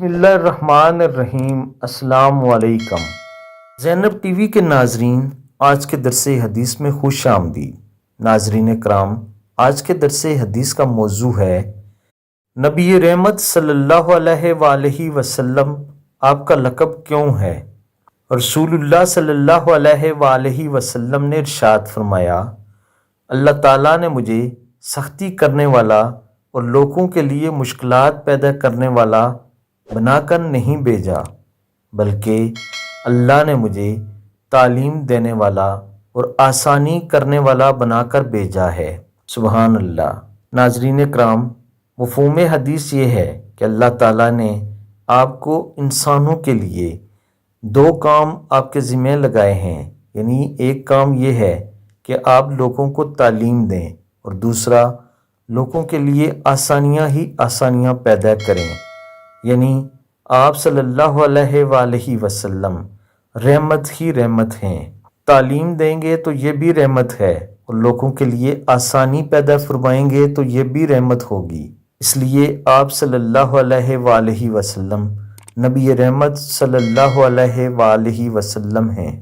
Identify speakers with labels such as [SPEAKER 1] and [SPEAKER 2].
[SPEAKER 1] بسم اللہ الرحمن الرحیم۔ السلام علیکم زینب ٹی وی کے ناظرین، آج کے درس حدیث میں خوش آمدید۔ ناظرین کرام، آج کے درس حدیث کا موضوع ہے نبی رحمت صلی اللہ علیہ وآلہ وسلم آپ کا لقب کیوں ہے؟ رسول اللہ صلی اللہ علیہ وآلہ وسلم نے ارشاد فرمایا، اللہ تعالیٰ نے مجھے سختی کرنے والا اور لوگوں کے لیے مشکلات پیدا کرنے والا بنا کر نہیں بھیجا، بلکہ اللہ نے مجھے تعلیم دینے والا اور آسانی کرنے والا بنا کر بھیجا ہے۔ سبحان اللہ۔ ناظرین کرام، مفہوم حدیث یہ ہے کہ اللہ تعالیٰ نے آپ کو انسانوں کے لیے دو کام آپ کے ذمہ لگائے ہیں، یعنی ایک کام یہ ہے کہ آپ لوگوں کو تعلیم دیں اور دوسرا لوگوں کے لیے آسانیاں ہی آسانیاں پیدا کریں، یعنی آپ صلی اللہ علیہ وآلہ وسلم رحمت ہی رحمت ہیں۔ تعلیم دیں گے تو یہ بھی رحمت ہے، اور لوگوں کے لیے آسانی پیدا فرمائیں گے تو یہ بھی رحمت ہوگی۔ اس لیے آپ صلی اللہ علیہ وآلہ وسلم نبی رحمت صلی اللہ علیہ وآلہ وسلم ہیں۔